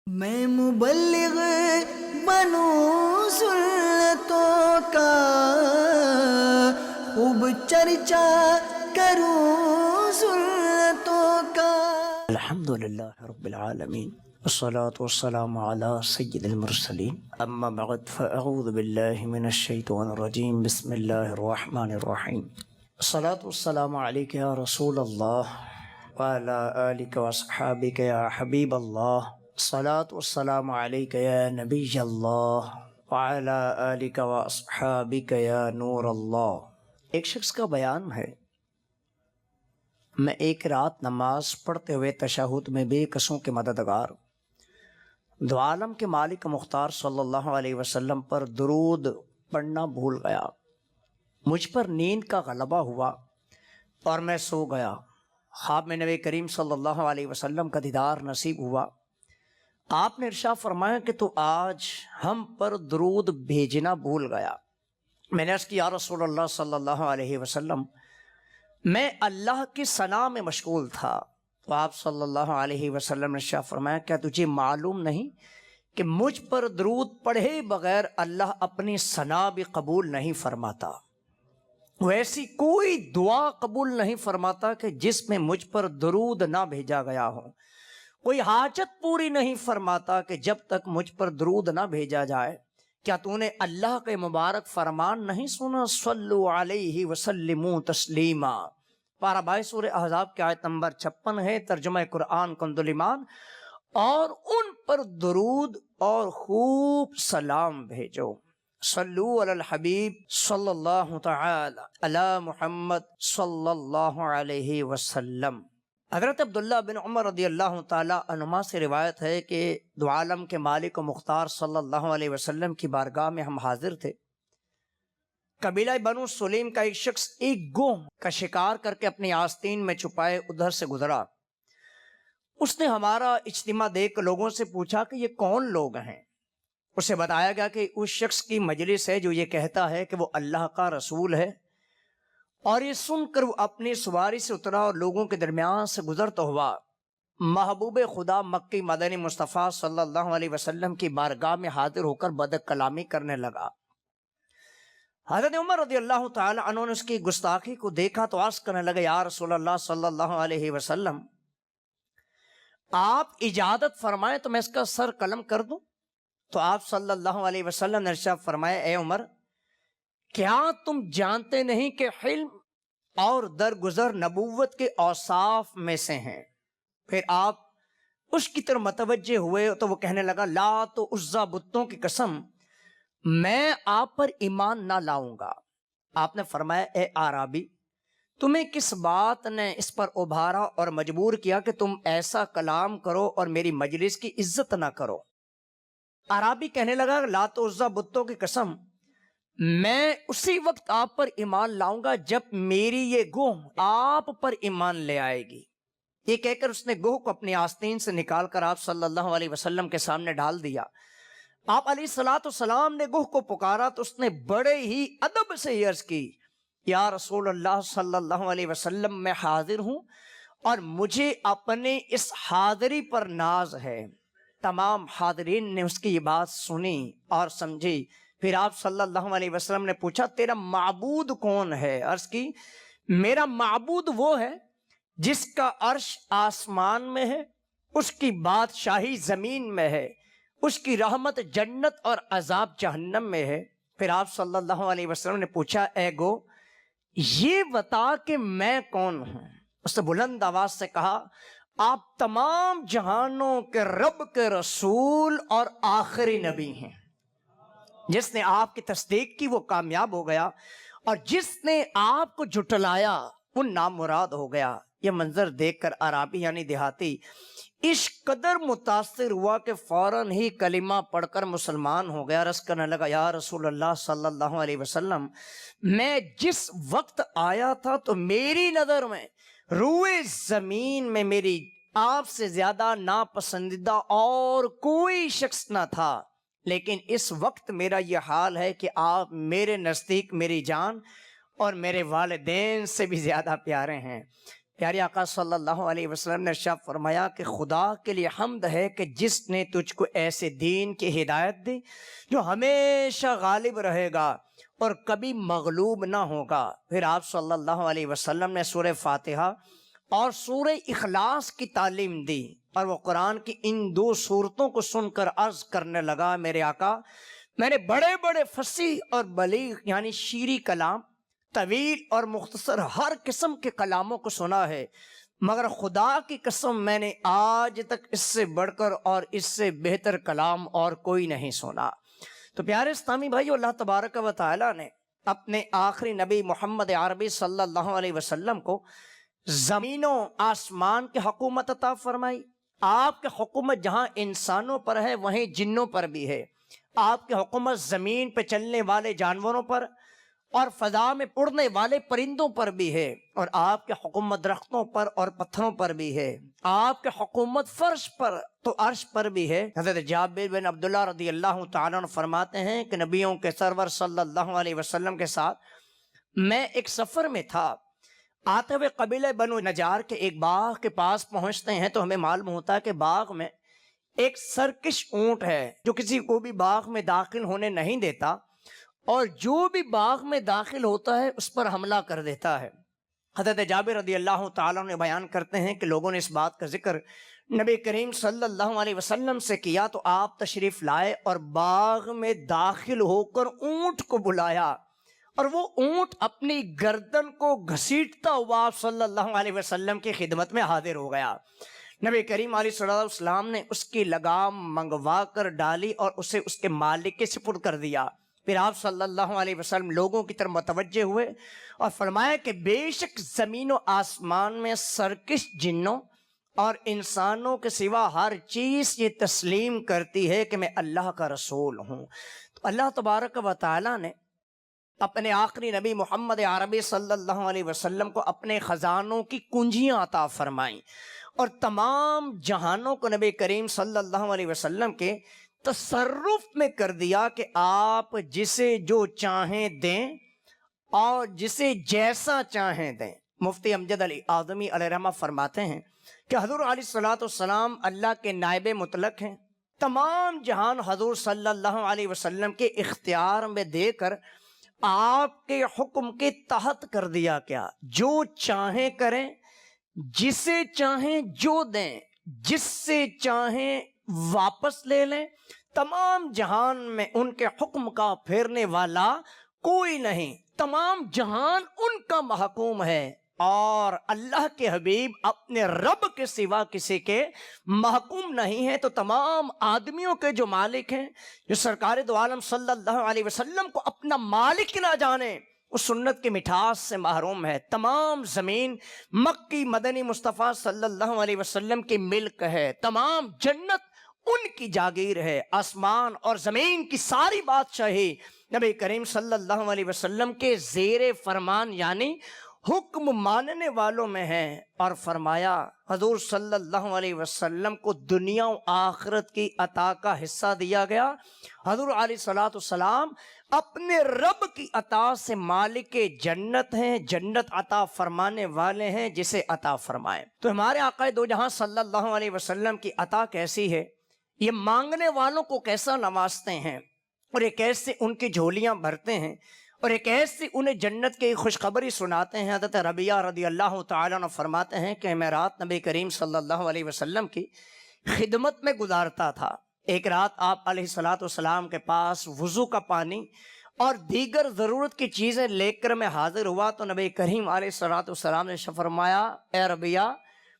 میں مبلغ بنوں سنتوں کا، خوب چرچا کروں سنتوں کا۔ الحمدللہ رب العالمین، والصلاة والسلام علی سید المرسلین، اما بعد فاعوذ باللہ من الشیطان الرجیم، بسم اللہ الرحمن الرحیم۔ الصلاة والسلام علیک یا رسول اللہ وعلی آلک واصحابک یا حبیب اللہ، الصلاة والسلام علیک یا نبی اللہ وعلی آلک واصحابک یا نور اللہ۔ ایک شخص کا بیان ہے، میں ایک رات نماز پڑھتے ہوئے تشہد میں بے کسوں کے مددگار دو عالم کے مالک مختار صلی اللہ علیہ وسلم پر درود پڑھنا بھول گیا۔ مجھ پر نیند کا غلبہ ہوا اور میں سو گیا۔ خواب میں نبی کریم صلی اللہ علیہ وسلم کا دیدار نصیب ہوا۔ آپ نے ارشاد فرمایا کہ تو آج ہم پر درود بھیجنا بھول گیا۔ میں نے عرض کی یا رسول اللہ صلی اللہ علیہ وسلم، میں اللہ کی ثنا میں مشغول تھا۔ تو آپ صلی اللہ علیہ وسلم نے ارشاد فرمایا کیا تجھے معلوم نہیں کہ مجھ پر درود پڑھے بغیر اللہ اپنی ثنا بھی قبول نہیں فرماتا؟ ویسی کوئی دعا قبول نہیں فرماتا کہ جس میں مجھ پر درود نہ بھیجا گیا ہو۔ کوئی حاجت پوری نہیں فرماتا کہ جب تک مجھ پر درود نہ بھیجا جائے۔ کیا تو نے اللہ کے مبارک فرمان نہیں سنا؟ صلو علیہ وسلموا تسلیما۔ پارہ 22 سورہ احزاب کی آیت نمبر 56 ہے، ترجمہ قرآن کنز الایمان۔ اور ان پر درود اور خوب سلام بھیجو۔ صلو علی الحبیب صلی اللہ تعالی علی محمد صلی اللہ علیہ وسلم۔ حضرت عبداللہ بن عمر رضی اللہ تعالی عنہما سے روایت ہے کہ دو عالم کے مالک و مختار صلی اللہ علیہ وسلم کی بارگاہ میں ہم حاضر تھے۔ قبیلہ بنو سلیم کا ایک شخص ایک گوہ کا شکار کر کے اپنی آستین میں چھپائے ادھر سے گزرا۔ اس نے ہمارا اجتماع دیکھ لوگوں سے پوچھا کہ یہ کون لوگ ہیں؟ اسے بتایا گیا کہ اس شخص کی مجلس ہے جو یہ کہتا ہے کہ وہ اللہ کا رسول ہے۔ اور یہ سن کر وہ اپنی سواری سے اترا اور لوگوں کے درمیان سے گزرتا ہوا محبوب خدا مکی مدنی مصطفیٰ صلی اللہ علیہ وسلم کی بارگاہ میں حاضر ہو کر بد کلامی کرنے لگا۔ حضرت عمر رضی اللہ تعالی عنہ نے اس کی گستاخی کو دیکھا تو عرض کرنے لگے یا رسول اللہ صلی اللہ علیہ وسلم، آپ اجازت فرمائیں تو میں اس کا سر قلم کر دوں؟ تو آپ صلی اللہ علیہ وسلم نے ارشاد فرمایا اے عمر، کیا تم جانتے نہیں کہ حلم اور درگزر نبوت کے اوصاف میں سے ہیں؟ پھر آپ اس کی طرف متوجہ ہوئے تو وہ کہنے لگا لات و عزا بتوں کی قسم، میں آپ پر ایمان نہ لاؤں گا۔ آپ نے فرمایا اے اعرابی، تمہیں کس بات نے اس پر ابھارا اور مجبور کیا کہ تم ایسا کلام کرو اور میری مجلس کی عزت نہ کرو؟ اعرابی کہنے لگا لات و عزا بتوں کی قسم، میں اسی وقت آپ پر ایمان لاؤں گا جب میری یہ گوہ آپ پر ایمان لے آئے گی۔ یہ کہہ کر اس نے گوہ کو اپنی آستین سے نکال کر آپ صلی اللہ علیہ وسلم کے سامنے ڈال دیا۔ آپ علیہ الصلوۃ والسلام نے گوہ کو پکارا تو اس نے بڑے ہی ادب سے یہ عرض کی یا رسول اللہ صلی اللہ علیہ وسلم، میں حاضر ہوں اور مجھے اپنے اس حاضری پر ناز ہے۔ تمام حاضرین نے اس کی یہ بات سنی اور سمجھی۔ پھر آپ صلی اللہ علیہ وسلم نے پوچھا تیرا معبود کون ہے؟ عرض کی میرا معبود وہ ہے جس کا عرش آسمان میں ہے، اس کی بادشاہی زمین میں ہے، اس کی رحمت جنت اور عذاب جہنم میں ہے۔ پھر آپ صلی اللہ علیہ وسلم نے پوچھا اے گو یہ بتا کہ میں کون ہوں؟ اس نے بلند آواز سے کہا آپ تمام جہانوں کے رب کے رسول اور آخری نبی ہیں۔ جس نے آپ کی تصدیق کی وہ کامیاب ہو گیا اور جس نے آپ کو جھٹلایا وہ نامراد ہو گیا۔ یہ منظر دیکھ کر عرابی یعنی دیہاتی اس قدر متاثر ہوا کہ فوراً ہی کلمہ پڑھ کر مسلمان ہو گیا۔ عرض کرنے لگا یا رسول اللہ صلی اللہ علیہ وسلم، میں جس وقت آیا تھا تو میری نظر میں روئے زمین میں میری آپ سے زیادہ ناپسندیدہ اور کوئی شخص نہ تھا، لیکن اس وقت میرا یہ حال ہے کہ آپ میرے نزدیک میری جان اور میرے والدین سے بھی زیادہ پیارے ہیں۔ پیارے آقا صلی اللہ علیہ وسلم نے ارشاد فرمایا کہ خدا کے لیے حمد ہے کہ جس نے تجھ کو ایسے دین کی ہدایت دی جو ہمیشہ غالب رہے گا اور کبھی مغلوب نہ ہوگا۔ پھر آپ صلی اللہ علیہ وسلم نے سورہ فاتحہ اور سورہ اخلاص کی تعلیم دی، اور وہ قرآن کی ان دو صورتوں کو سن کر عرض کرنے لگا، میرے آقا میں نے بڑے بڑے فصیح اور بلیغ یعنی شیریں کلام، طویل اور مختصر ہر قسم کے کلاموں کو سنا ہے، مگر خدا کی قسم میں نے آج تک اس سے بڑھ کر اور اس سے بہتر کلام اور کوئی نہیں سنا۔ تو پیارے اسلامی بھائیو، اللہ تبارک و تعالی نے اپنے آخری نبی محمد عربی صلی اللہ علیہ وسلم کو زمین و آسمان کی حکومت عطا فرمائی۔ آپ کی حکومت جہاں انسانوں پر ہے وہیں جنوں پر بھی ہے۔ آپ کی حکومت زمین پہ چلنے والے جانوروں پر اور فضا میں اڑنے والے پرندوں پر بھی ہے، اور آپ کی حکومت درختوں پر اور پتھروں پر بھی ہے۔ آپ کی حکومت فرش پر تو عرش پر بھی ہے۔ حضرت جابر بن عبداللہ رضی اللہ تعالیٰ عنہ فرماتے ہیں کہ نبیوں کے سرور صلی اللہ علیہ وسلم کے ساتھ میں ایک سفر میں تھا۔ آتے ہوئے قبیلہ بنو نجار کے ایک باغ کے پاس پہنچتے ہیں تو ہمیں معلوم ہوتا ہے کہ باغ میں ایک سرکش اونٹ ہے جو کسی کو بھی باغ میں داخل ہونے نہیں دیتا، اور جو بھی باغ میں داخل ہوتا ہے اس پر حملہ کر دیتا ہے۔ حضرت جابر رضی اللہ تعالیٰ نے بیان کرتے ہیں کہ لوگوں نے اس بات کا ذکر نبی کریم صلی اللہ علیہ وسلم سے کیا تو آپ تشریف لائے اور باغ میں داخل ہو کر اونٹ کو بلایا، اور وہ اونٹ اپنی گردن کو گھسیٹتا ہوا آپ صلی اللہ علیہ وسلم کی خدمت میں حاضر ہو گیا۔ نبی کریم علیہ السلام نے اس کی لگام منگوا کر ڈالی اور اسے اس کے مالک کے سپرد کر دیا۔ پھر آپ صلی اللہ علیہ وسلم لوگوں کی طرف متوجہ ہوئے اور فرمایا کہ بے شک زمین و آسمان میں سرکش جنوں اور انسانوں کے سوا ہر چیز یہ تسلیم کرتی ہے کہ میں اللہ کا رسول ہوں۔ تو اللہ تبارک و تعالیٰ نے اپنے آخری نبی محمد عربی صلی اللہ علیہ وسلم کو اپنے خزانوں کی کنجیاں عطا فرمائیں، اور تمام جہانوں کو نبی کریم صلی اللہ علیہ وسلم کے تصرف میں کر دیا کہ آپ جسے جو چاہیں دیں اور جسے جیسا چاہیں دیں۔ مفتی امجد علی اعظمی علیہ رحمہ فرماتے ہیں کہ حضور علیہ السلام اللہ کے نائب مطلق ہیں۔ تمام جہان حضور صلی اللہ علیہ وسلم کے اختیار میں دے کر آپ کے حکم کے تحت کر دیا کیا، جو چاہیں کریں، جسے چاہیں جو دیں، جس سے چاہیں واپس لے لیں، تمام جہان میں ان کے حکم کا پھیرنے والا کوئی نہیں، تمام جہان ان کا محکوم ہے، اور اللہ کے حبیب اپنے رب کے سوا کسی کے محکوم نہیں ہے۔ تو تمام آدمیوں کے جو مالک ہیں، جو سرکار دو عالم صلی اللہ علیہ وسلم کو اپنا مالک نہ جانے، اس سنت کی مٹھاس سے محروم ہے۔ تمام زمین مکی مدنی مصطفیٰ صلی اللہ علیہ وسلم کی ملک ہے، تمام جنت ان کی جاگیر ہے، آسمان اور زمین کی ساری بادشاہی نبی کریم صلی اللہ علیہ وسلم کے زیر فرمان یعنی حکم ماننے والوں میں ہے۔ اور فرمایا حضور صلی اللہ علیہ وسلم کو دنیا و آخرت کی عطا کا حصہ دیا گیا۔ حضور علیہ السلام اپنے رب کی عطا سے مالک جنت ہیں، جنت عطا فرمانے والے ہیں جسے عطا فرمائے۔ تو ہمارے آقا دو جہاں صلی اللہ علیہ وسلم کی عطا کیسی ہے، یہ مانگنے والوں کو کیسا نوازتے ہیں، اور ایک ایسے ان کی جھولیاں بھرتے ہیں، اور ایک ایسی انہیں جنت کی خوشخبری سناتے ہیں۔ حضرت ربیعہ رضی اللہ تعالیٰ عنہ فرماتے ہیں کہ میں رات نبی کریم صلی اللہ علیہ وسلم کی خدمت میں گزارتا تھا۔ ایک رات آپ علیہ السلام کے پاس وضو کا پانی اور دیگر ضرورت کی چیزیں لے کر میں حاضر ہوا تو نبی کریم علیہ السلام نے فرمایا، اے ربیعہ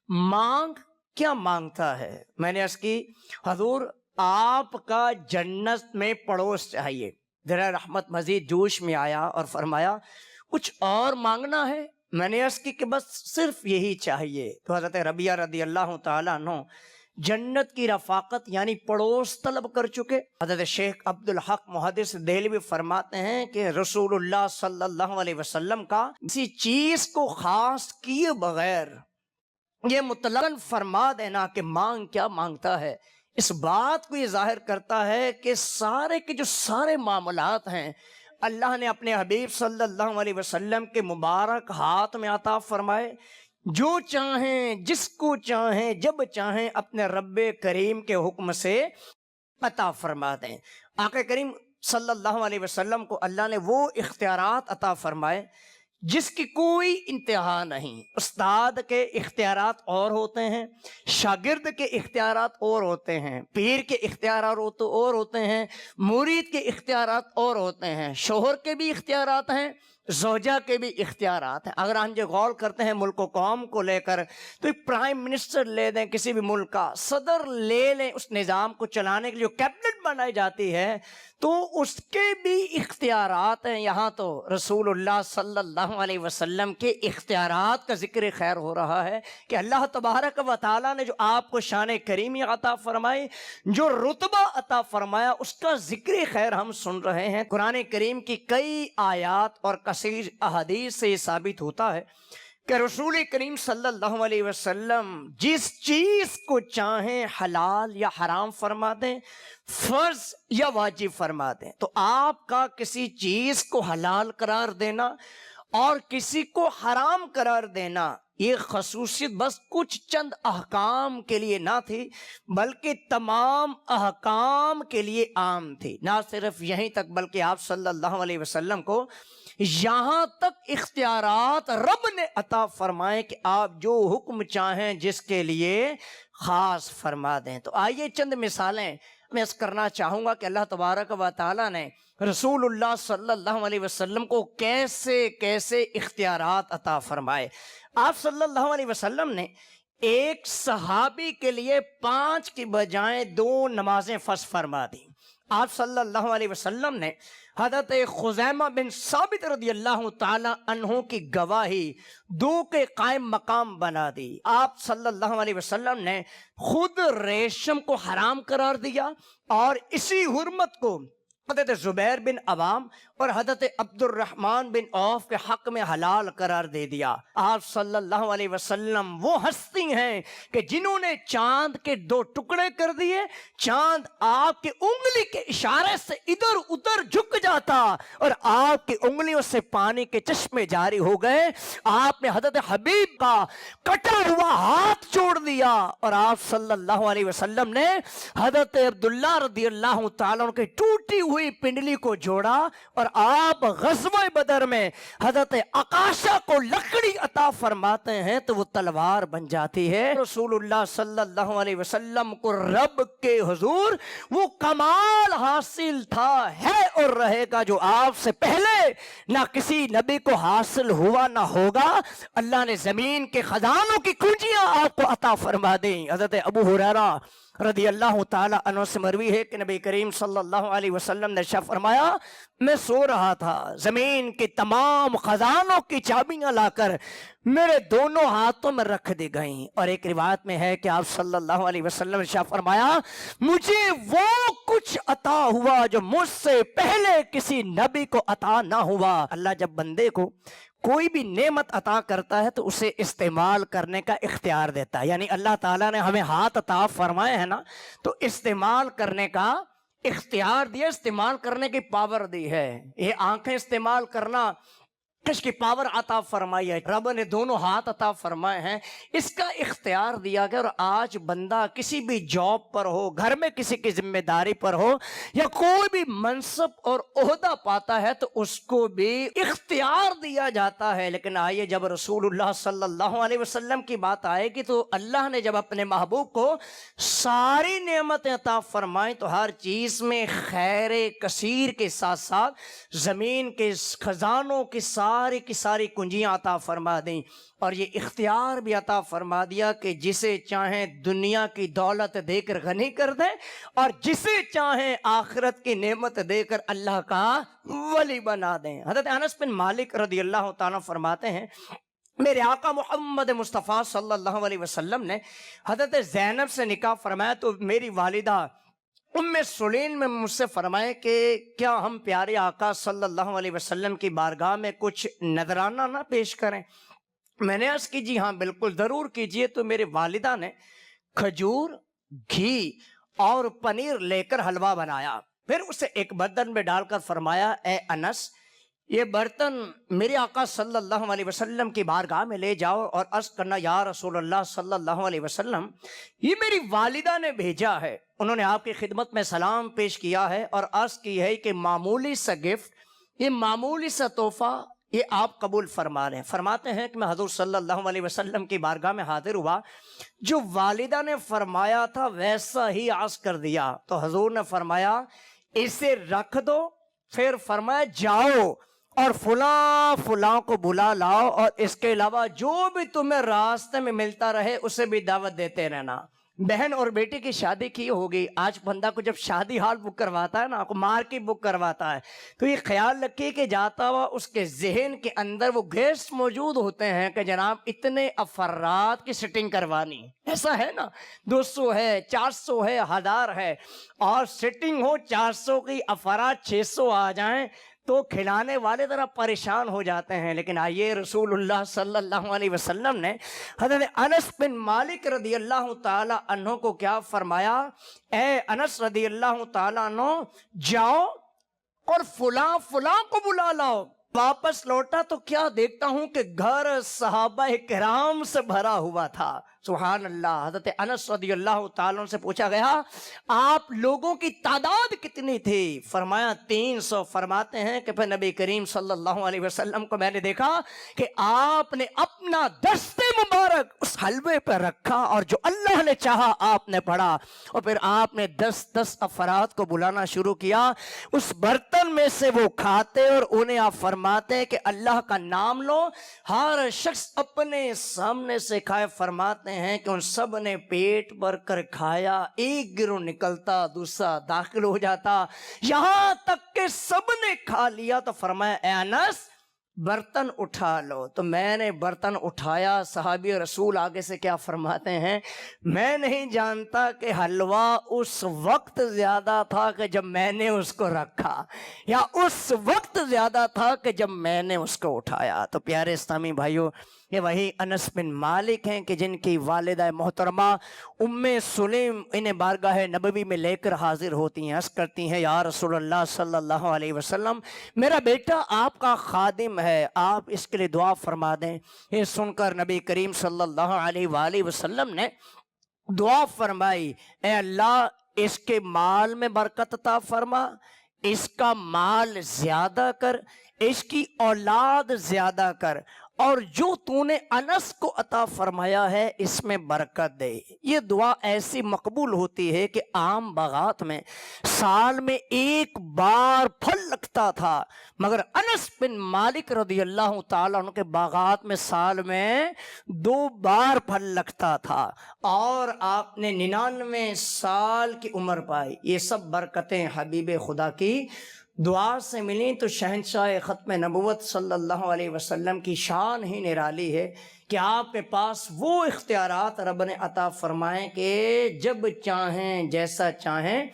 مانگ، کیا مانگتا ہے؟ میں نے عرض کی، حضور آپ کا جنت میں پڑوس چاہیے۔ ذرا رحمت مزید جوش میں آیا اور فرمایا، کچھ اور مانگنا ہے؟ میں نے عرض کی کہ بس صرف یہی چاہیے۔ تو حضرت ربیعہ رضی اللہ تعالیٰ عنہ جنت کی رفاقت یعنی پڑوس طلب کر چکے۔ حضرت شیخ عبدالحق محدث دہلوی فرماتے ہیں کہ رسول اللہ صلی اللہ علیہ وسلم کا کسی چیز کو خاص کیے بغیر یہ مطلقاً فرما دینا کہ مانگ کیا مانگتا ہے، اس بات کو یہ ظاہر کرتا ہے کہ سارے کے جو سارے معاملات ہیں اللہ نے اپنے حبیب صلی اللہ علیہ وسلم کے مبارک ہاتھ میں عطا فرمائے۔ جو چاہیں جس کو چاہیں جب چاہیں اپنے رب کریم کے حکم سے عطا فرما دیں۔ آقا کریم صلی اللہ علیہ وسلم کو اللہ نے وہ اختیارات عطا فرمائے جس کی کوئی انتہا نہیں۔ استاد کے اختیارات اور ہوتے ہیں، شاگرد کے اختیارات اور ہوتے ہیں، پیر کے اختیارات اور ہوتے ہیں، مرید کے اختیارات اور ہوتے ہیں، شوہر کے بھی اختیارات ہیں، زوجہ کے بھی اختیارات ہیں۔ اگر ہم جو غور کرتے ہیں ملک و قوم کو لے کر، تو ایک پرائم منسٹر لے دیں کسی بھی ملک کا، صدر لے لیں، اس نظام کو چلانے کے لیے جو کیبنٹ بنائی جاتی ہے تو اس کے بھی اختیارات ہیں۔ یہاں تو رسول اللہ صلی اللہ علیہ وسلم کے اختیارات کا ذکر خیر ہو رہا ہے کہ اللہ تبارک و تعالیٰ نے جو آپ کو شان کریمی عطا فرمائی، جو رتبہ عطا فرمایا، اس کا ذکر خیر ہم سن رہے ہیں۔ قرآن کریم کی کئی آیات اور کثیر احادیث سے یہ ثابت ہوتا ہے کہ رسول کریم صلی اللہ علیہ وسلم جس چیز کو چاہیں حلال یا حرام فرما دیں، فرض یا واجب فرما دیں۔ تو آپ کا کسی چیز کو حلال قرار دینا اور کسی کو حرام قرار دینا، یہ خصوصیت بس کچھ چند احکام کے لیے نہ تھی، بلکہ تمام احکام کے لیے عام تھی۔ نہ صرف یہیں تک بلکہ آپ صلی اللہ علیہ وسلم کو یہاں تک اختیارات رب نے عطا فرمائے کہ آپ جو حکم چاہیں جس کے لیے خاص فرما دیں۔ تو آئیے چند مثالیں میں اس کرنا چاہوں گا کہ اللہ تبارک و تعالیٰ نے رسول اللہ صلی اللہ علیہ وسلم کو کیسے کیسے اختیارات عطا فرمائے۔ آپ صلی اللہ علیہ وسلم نے ایک صحابی کے لیے 5 کی بجائے 2 نمازیں فرض فرما دی۔ آپ صلی اللہ علیہ وسلم نے حضرت خزیمہ بن ثابت رضی اللہ تعالی عنہ کی گواہی 2 کے قائم مقام بنا دی۔ آپ صلی اللہ علیہ وسلم نے خود ریشم کو حرام قرار دیا اور اسی حرمت کو حضرت زبیر بن عوام اور حضرت عبد الرحمن بن عوف کے حق میں حلال قرار دے دیا۔ آپ صلی اللہ علیہ وسلم وہ ہستی ہیں کہ جنہوں نے چاند کے 2 ٹکڑے کر دیے، چاند آپ کے انگلی کے اشارے سے ادھر ادھر جھک جاتا اور آپ کی انگلیوں سے پانی کے چشمے جاری ہو گئے۔ آپ نے حضرت حبیب کا کٹا ہوا ہاتھ چھوڑ دیا اور آپ صلی اللہ علیہ وسلم نے حضرت عبداللہ رضی اللہ تعالیٰ عنہ کی ٹوٹی ہوئی پنڈلی کو جوڑا اور آپ غزوہ بدر میں حضرت عکاشہ کو لکڑی عطا فرماتے ہیں تو وہ تلوار بن جاتی ہے۔ رسول اللہ صلی اللہ علیہ وسلم کو رب کے حضور وہ کمال حاصل تھا، ہے اور رہے گا جو آپ سے پہلے نہ کسی نبی کو حاصل ہوا نہ ہوگا۔ اللہ نے زمین کے خزانوں کی کنجیاں آپ کو عطا فرما دیں۔ حضرت ابو ہریرہ رضی اللہ تعالی عنہ سے مروی ہے کہ نبی کریم صلی اللہ علیہ وسلم نے ارشاد فرمایا، میں سو رہا تھا، زمین کے تمام خزانوں کی چابیاں لا کر میرے دونوں ہاتھوں میں رکھ دی گئیں۔ اور ایک روایت میں ہے کہ آپ صلی اللہ علیہ وسلم نے ارشاد فرمایا، مجھے وہ کچھ عطا ہوا جو مجھ سے پہلے کسی نبی کو عطا نہ ہوا۔ اللہ جب بندے کو کوئی بھی نعمت عطا کرتا ہے تو اسے استعمال کرنے کا اختیار دیتا ہے۔ یعنی اللہ تعالیٰ نے ہمیں ہاتھ عطا فرمائے ہیں نا، تو استعمال کرنے کا اختیار دیا، استعمال کرنے کی پاور دی ہے۔ یہ آنکھیں استعمال کرنا کس کی پاور عطا فرمائی ہے؟ رب نے دونوں ہاتھ عطا فرمائے ہیں، اس کا اختیار دیا گیا۔ اور آج بندہ کسی بھی جاب پر ہو، گھر میں کسی کی ذمہ داری پر ہو یا کوئی بھی منصب اور عہدہ پاتا ہے تو اس کو بھی اختیار دیا جاتا ہے۔ لیکن آئیے جب رسول اللہ صلی اللہ علیہ وسلم کی بات آئے گی تو اللہ نے جب اپنے محبوب کو ساری نعمتیں عطا فرمائیں تو ہر چیز میں خیر کثیر کے ساتھ ساتھ زمین کے خزانوں کی ساری کنجیاں عطا فرما دیں، اور یہ اختیار بھی عطا فرما دیا کہ جسے چاہیں دنیا کی دولت دے کر غنی کر دیں اور جسے چاہیں آخرت کی نعمت دے کر اللہ کا ولی بنا دیں۔ حضرت انس بن مالک رضی اللہ تعالیٰ فرماتے ہیں، میرے آقا محمد مصطفیٰ صلی اللہ علیہ وسلم نے حضرت زینب سے نکاح فرمایا تو میری والدہ ام سلیم میں مجھ سے فرمائے کہ کیا ہم پیارے آقا صلی اللہ علیہ وسلم کی بارگاہ میں کچھ نذرانہ نہ پیش کریں؟ میں نے عرض کی جی ہاں بالکل ضرور کیجئے۔ تو میرے والدہ نے کھجور، گھی اور پنیر لے کر حلوہ بنایا، پھر اسے ایک برتن میں ڈال کر فرمایا، اے انس یہ برتن میرے آقا صلی اللہ علیہ وسلم کی بارگاہ میں لے جاؤ اور عرض کرنا یا رسول اللہ صلی اللہ علیہ وسلم یہ میری والدہ نے بھیجا ہے، انہوں نے آپ کی خدمت میں سلام پیش کیا ہے اور عرض کی ہے کہ معمولی سا گفٹ، یہ معمولی سا تحفہ یہ آپ قبول فرما رہے ہیں۔ فرماتے ہیں کہ میں حضور صلی اللہ علیہ وسلم کی بارگاہ میں حاضر ہوا، جو والدہ نے فرمایا تھا ویسا ہی عرض کر دیا، تو حضور نے فرمایا اسے رکھ دو، پھر فرمایا جاؤ اور فلاں فلاں کو بلا لاؤ اور اس کے علاوہ جو بھی تمہیں راستے میں ملتا رہے اسے بھی دعوت دیتے رہنا۔ بہن اور بیٹی کی شادی کی ہوگی، آج بندہ کو جب شادی ہال بک کرواتا ہے نا، مار کی بک کرواتا ہے، تو یہ خیال رکھیے کہ جاتا ہوا اس کے ذہن کے اندر وہ گیسٹ موجود ہوتے ہیں کہ جناب اتنے افراد کی سٹنگ کروانی، ایسا ہے نا، 200 ہے، 400 ہے، 1000 ہے، اور سٹنگ ہو 400 کی، افراد 600 آ جائیں تو کھلانے والے ذرا پریشان ہو جاتے ہیں۔ لیکن آئیے رسول اللہ صلی اللہ علیہ وسلم نے حضرت انس بن مالک رضی اللہ تعالی عنہ کو کیا فرمایا، اے انس رضی اللہ تعالی عنہ جاؤ اور فلاں فلاں کو بلا لاؤ۔ واپس لوٹا تو کیا دیکھتا ہوں کہ گھر صحابہ کرام سے بھرا ہوا تھا۔ سبحان اللہ۔ حضرت انس رضی اللہ تعالیٰ سے پوچھا گیا آپ لوگوں کی تعداد کتنی تھی؟ فرمایا 300۔ فرماتے ہیں کہ پھر نبی کریم صلی اللہ علیہ وسلم کو میں نے دیکھا کہ آپ نے اپنا دست مبارک اس حلوے پہ رکھا اور جو اللہ نے چاہا آپ نے پڑھا، اور پھر آپ نے 10 افراد کو بلانا شروع کیا، اس برتن میں سے وہ کھاتے اور انہیں آپ فرماتے کہ اللہ کا نام لو، ہر شخص اپنے سامنے سے کھائے۔ فرماتے ہیں کہ ان سب نے پیٹ بھر کر کھایا، ایک گروہ نکلتا دوسرا داخل ہو جاتا، یہاں تک کہ سب نے کھا لیا۔ تو فرمایا اے انس برتن اٹھا لو، تو میں نے برتن اٹھایا۔ صحابی رسول آگے سے کیا فرماتے ہیں، میں نہیں جانتا کہ حلوہ اس وقت زیادہ تھا کہ جب میں نے اس کو رکھا، یا اس وقت زیادہ تھا کہ جب میں نے اس کو اٹھایا۔ تو پیارے اسلامی بھائیوں، یہ وہی انس بن مالک ہیں کہ جن کی والدہ محترمہ ام سلیم انہیں بارگاہ نبوی میں لے کر حاضر ہوتی ہیں، عرض کرتی ہیں یا رسول اللہ صلی اللہ علیہ وسلم میرا بیٹا آپ کا خادم ہے، آپ اس کے لیے دعا فرما دیں۔ یہ سن کر نبی کریم صلی اللہ علیہ وآلہ وسلم نے دعا فرمائی، اے اللہ اس کے مال میں برکت عطا فرما، اس کا مال زیادہ کر، اس کی اولاد زیادہ کر، اور جو تو نے انس کو عطا فرمایا ہے اس میں برکت دے۔ یہ دعا ایسی مقبول ہوتی ہے کہ عام باغات میں سال میں ایک بار پھل لگتا تھا، مگر انس بن مالک رضی اللہ تعالیٰ عنہ کے باغات میں سال میں 2 بار پھل لگتا تھا، اور آپ نے 99 سال کی عمر پائی۔ یہ سب برکتیں حبیب خدا کی دعا سے ملیں۔ تو شہنشاہ ختم نبوت صلی اللہ علیہ وسلم کی شان ہی نرالی ہے کہ آپ کے پاس وہ اختیارات رب نے عطا فرمائیں کہ جب چاہیں جیسا چاہیں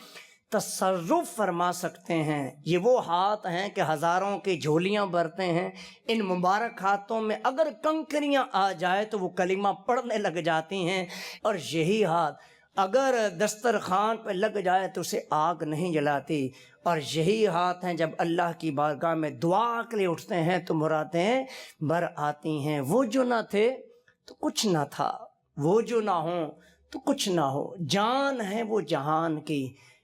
تصرف فرما سکتے ہیں۔ یہ وہ ہاتھ ہیں کہ ہزاروں کی جھولیاں بھرتے ہیں، ان مبارک ہاتھوں میں اگر کنکریاں آ جائے تو وہ کلمہ پڑھنے لگ جاتی ہیں، اور یہی ہاتھ اگر دسترخوان پہ لگ جائے تو اسے آگ نہیں جلاتی، اور یہی ہاتھ ہیں جب اللہ کی بارگاہ میں دعا کے لیے اٹھتے ہیں تو مرادیں بر آتی ہیں۔ وہ جو نہ تھے تو کچھ نہ تھا، وہ جو نہ ہوں تو کچھ نہ ہو، جان ہے وہ جہان کی،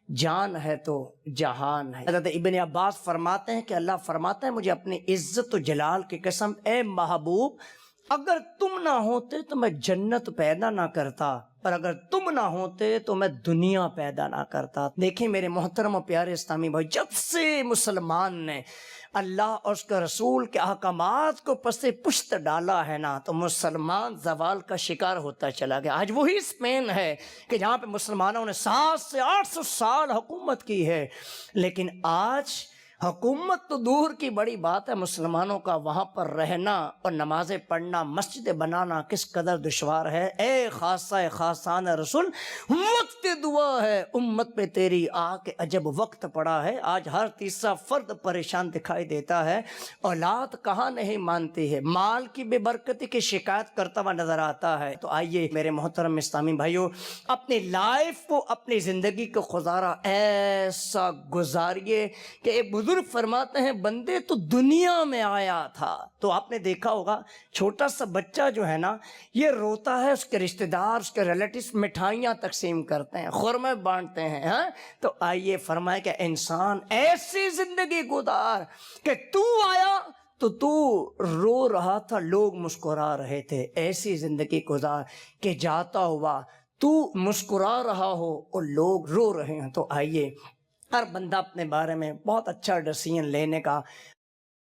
جان ہے تو جہان ہے۔ حضرت ابن عباس فرماتے ہیں کہ اللہ فرماتا ہے مجھے اپنی عزت و جلال کی قسم اے محبوب اگر تم نہ ہوتے تو میں جنت پیدا نہ کرتا، اور اگر تم نہ ہوتے تو میں دنیا پیدا نہ کرتا۔ دیکھیں میرے محترم و پیارے اسلامی بھائی، جب سے مسلمان نے اللہ اور اس کے رسول کے احکامات کو پس پشت ڈالا ہے نا، تو مسلمان زوال کا شکار ہوتا چلا گیا۔ آج وہی اسپین ہے کہ جہاں پہ مسلمانوں نے 700 سے 800 سال حکومت کی ہے، لیکن آج حکومت تو دور کی بڑی بات ہے، مسلمانوں کا وہاں پر رہنا اور نمازیں پڑھنا، مسجد بنانا کس قدر دشوار ہے۔ اے خاصہ خاصان رسول، وقت دعا ہے امت پہ تیری آ کے عجب وقت پڑا ہے۔ آج ہر تیسرا فرد پریشان دکھائی دیتا ہے، اولاد کہاں نہیں مانتی ہے، مال کی بے برکتی کی شکایت کرتا ہوا نظر آتا ہے۔ تو آئیے میرے محترم اسلامی بھائیوں، اپنی لائف کو، اپنی زندگی کو گزارا ایسا گزاریے کہ بزرگ فرماتے ہیں بندے تو دنیا میں آیا تھا، تو آپ نے دیکھا ہوگا چھوٹا سا بچہ جو ہے نا یہ روتا ہے، اس کے رشتہ دار اس کے ریلیٹیوز مٹھائیاں تقسیم کرتے ہیں، خورمے بانٹتے ہیں، ہاں تو آئیے فرمائے کہ انسان ایسی زندگی گزار کہ تو آیا تو تو رو رہا تھا، لوگ مسکرا رہے تھے، ایسی زندگی گزار کہ جاتا ہوا تو مسکرا رہا ہو اور لوگ رو رہے ہیں۔ تو آئیے ہر بندہ اپنے بارے میں بہت اچھا ڈیسیژن لینے کا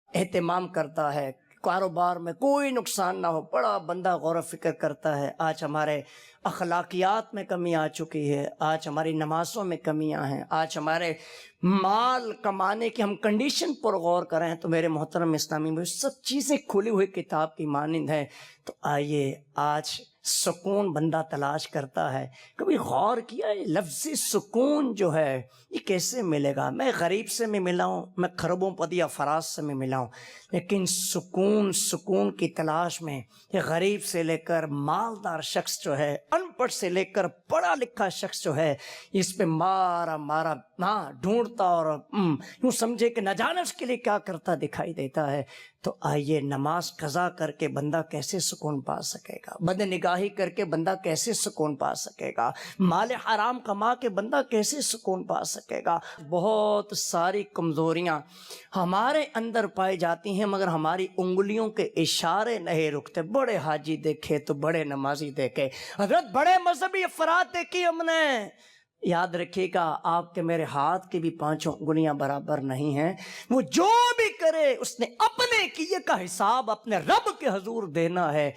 اہتمام کرتا ہے، کاروبار میں کوئی نقصان نہ ہو، بڑا بندہ غور و فکر کرتا ہے۔ آج ہمارے اخلاقیات میں کمی آ چکی ہے، آج ہماری نمازوں میں کمیاں ہیں، آج ہمارے مال کمانے کی ہم کنڈیشن پر غور کریں تو میرے محترم اسلامی میں سب چیزیں کھلی ہوئی کتاب کی مانند ہے۔ تو آئیے آج سکون بندہ تلاش کرتا ہے، کبھی غور کیا ہے لفظی سکون جو ہے یہ کیسے ملے گا؟ میں غریب سے میں ملا ہوں، میں خربوں پتی افراد سے میں ملا ہوں، لیکن سکون کی تلاش میں یہ غریب سے لے کر مالدار شخص جو ہے، ان پڑھ سے لے کر پڑھا لکھا شخص جو ہے، اس پہ مارا ڈھونڈتا اور یوں سمجھے کہ نہ جانے اس کے لیے کیا کرتا دکھائی دیتا ہے۔ تو آئیے نماز قضا کر کے بندہ کیسے سکون پا سکے گا؟ بد نگاہی کر کے بندہ کیسے سکون پا سکے گا؟ مال حرام کما کے بندہ کیسے سکون پا سکے گا؟ بہت ساری کمزوریاں ہمارے اندر پائی جاتی ہیں مگر ہماری انگلیوں کے اشارے نہیں رکتے۔ بڑے حاجی دیکھے تو بڑے نمازی دیکھے، حضرت بڑے مذہبی افراد دیکھی ہم نے، یاد رکھیے گا آپ کے میرے ہاتھ کی بھی 5 انگلیاں برابر نہیں ہیں۔ وہ جو بھی کرے اس نے اپنے کیے کا حساب اپنے رب کے حضور دینا ہے،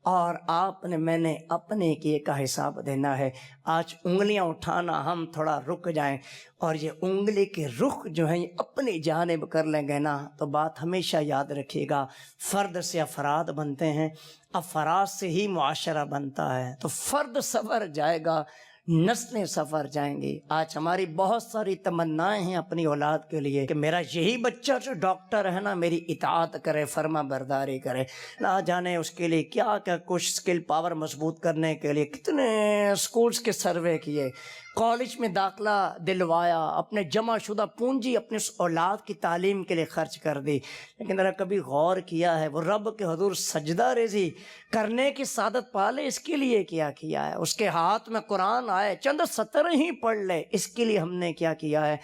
اور آپ نے میں نے اپنے کیے کا حساب دینا ہے۔ آج انگلیاں اٹھانا ہم تھوڑا رک جائیں اور یہ انگلی کے رخ جو ہیں یہ اپنی جانب کر لیں گے نا تو بات ہمیشہ یاد رکھیے گا، فرد سے افراد بنتے ہیں، افراد سے ہی معاشرہ بنتا ہے، تو فرد سفر جائے گا، نسلیں سفر جائیں گی۔ آج ہماری بہت ساری تمنائیں ہیں اپنی اولاد کے لیے کہ میرا یہی بچہ جو ڈاکٹر ہے نا میری اطاعت کرے، فرما برداری کرے، نہ جانے اس کے لیے کیا کیا کچھ اسکل پاور مضبوط کرنے کے لیے کتنے اسکولز کے سروے کیے، کالج میں داخلہ دلوایا، اپنے جمع شدہ پونجی اپنے اس اولاد کی تعلیم کے لیے خرچ کر دی، لیکن ذرا کبھی غور کیا ہے وہ رب کے حضور سجدہ ریزی کرنے کی سعادت پالے اس کے لیے کیا ہے؟ اس کے ہاتھ میں قرآن آئے چند سطر ہی پڑھ لے اس کے لیے ہم نے کیا ہے؟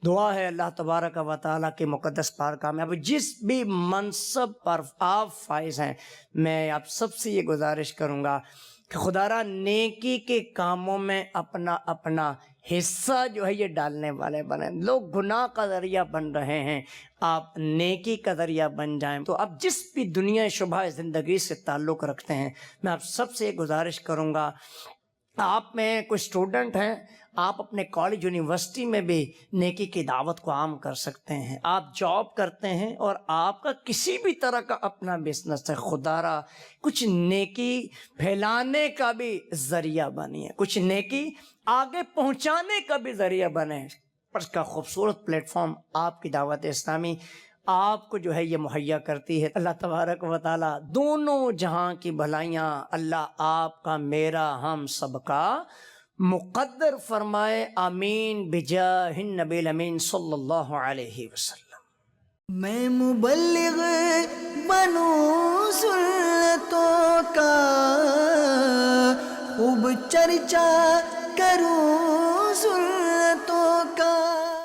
دعا ہے اللہ تبارک و تعالیٰ کے مقدس پارکہ میں اب جس بھی منصب پر آپ فائز ہیں میں آپ سب سے یہ گزارش کروں گا کہ خدا را نیکی کے کاموں میں اپنا حصہ جو ہے یہ ڈالنے والے بنیں۔ لوگ گناہ کا ذریعہ بن رہے ہیں، آپ نیکی کا ذریعہ بن جائیں۔ تو آپ جس بھی دنیا شبہ زندگی سے تعلق رکھتے ہیں میں آپ سب سے گزارش کروں گا، آپ میں کوئی اسٹوڈنٹ ہیں آپ اپنے کالج یونیورسٹی میں بھی نیکی کی دعوت کو عام کر سکتے ہیں، آپ جاب کرتے ہیں اور آپ کا کسی بھی طرح کا اپنا بزنس ہے، خدا را کچھ نیکی پھیلانے کا بھی ذریعہ بنیے، کچھ نیکی آگے پہنچانے کا بھی ذریعہ بنے۔ اس کا خوبصورت پلیٹ فارم آپ کی دعوت اسلامی آپ کو جو ہے یہ مہیا کرتی ہے۔ اللہ تبارک و تعالیٰ دونوں جہاں کی بھلائیاں اللہ آپ کا میرا ہم سب کا مقدر فرمائے، آمین بجاہ النبی الامین صلی اللہ علیہ وسلم۔ میں مبلغ بنوں سنتوں کا خوب چرچا کروں